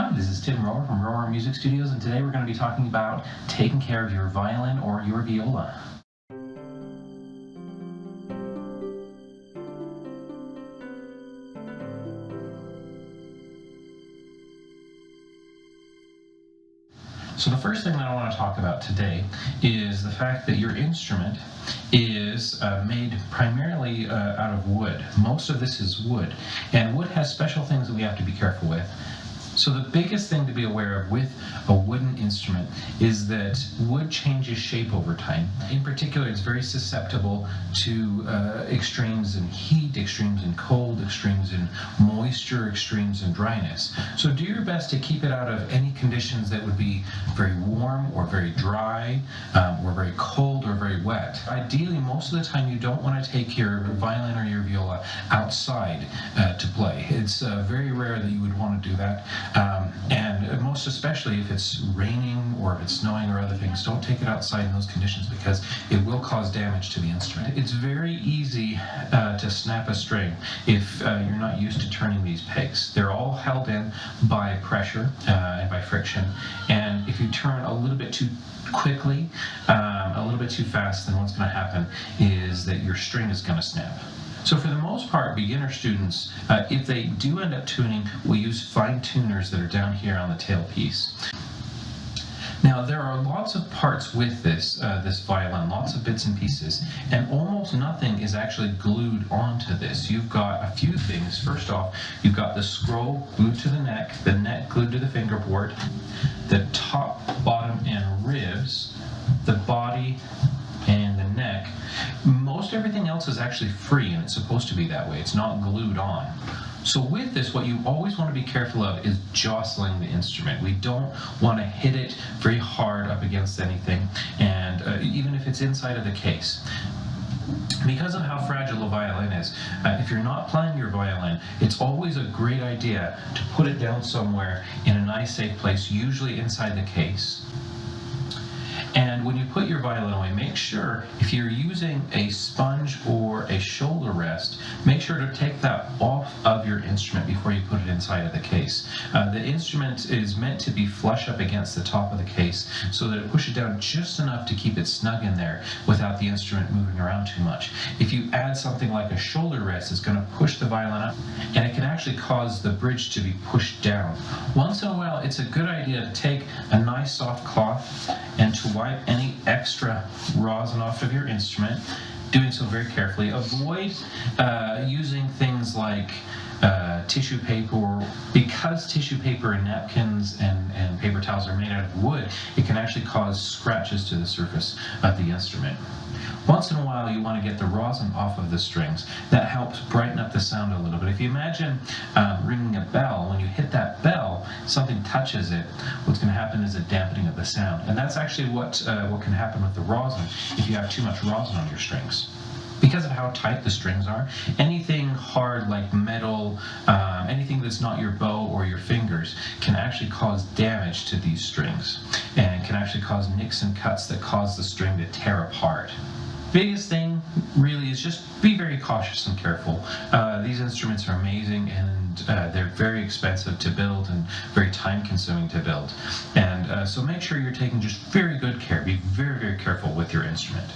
Hi, this is Tim Rohwer from Rohwer Music Studios, and today we're going to be talking about taking care of your violin or your viola. So the first thing that I want to talk about today is the fact that your instrument is made primarily out of wood. Most of this is wood, and wood has special things that we have to be careful with. So the biggest thing to be aware of with a wooden instrument is that wood changes shape over time. In particular, it's very susceptible to extremes in heat, extremes in cold, extremes in moisture, extremes in dryness. So do your best to keep it out of any conditions that would be very warm or very dry, or very cold or very wet. Ideally, most of the time you don't want to take your violin or your viola outside to play. It's very rare that you would want to do that. And most especially if it's raining or if it's snowing or other things, don't take it outside in those conditions because it will cause damage to the instrument. It's very easy to snap a string if you're not used to turning these pegs. They're all held in by pressure and by friction, and if you turn a little bit too quickly, a little bit too fast, then what's going to happen is that your string is going to snap. So for the most part, beginner students, if they do end up tuning, we use fine tuners that are down here on the tailpiece. Now there are lots of parts with this violin, lots of bits and pieces, and almost nothing is actually glued onto this. You've got a few things. First off, you've got the scroll glued to the neck glued to the fingerboard, the top, bottom, and ribs, the body, and the neck. Most everything else is actually free, and it's supposed to be that way. It's not glued on. So with this, what you always want to be careful of is jostling the instrument. We don't want to hit it very hard up against anything, and even if it's inside of the case. Because of how fragile a violin is, if you're not playing your violin, it's always a great idea to put it down somewhere in a nice safe place, usually inside the case. And when you put your violin away, make sure, if you're using a sponge or a shoulder rest, make sure to take that off of your instrument before you put it inside of the case. The instrument is meant to be flush up against the top of the case so that it pushes down just enough to keep it snug in there without the instrument moving around too much. If you add something like a shoulder rest, it's going to push the violin up, and it can actually cause the bridge to be pushed down. Once in a while, it's a good idea to take a nice soft cloth and to wipe any extra rosin off of your instrument, doing so very carefully. Avoid using things like tissue paper. Because tissue paper and napkins and paper towels are made out of wood, it can actually cause scratches to the surface of the instrument. Once in a while, you want to get the rosin off of the strings. That helps brighten up the sound a little bit. If you imagine ringing a bell, when you hit that bell, something touches it, what's going to happen is a dampening of the sound. And that's actually what can happen with the rosin if you have too much rosin on your strings. Because of how tight the strings are, anything hard like metal, anything that's not your bow or your fingers can actually cause damage to these strings and can actually cause nicks and cuts that cause the string to tear apart. Biggest thing really is just be very cautious and careful. These instruments are amazing, and they're very expensive to build and very time consuming to build. And so make sure you're taking just very good care. Be very, very careful with your instrument.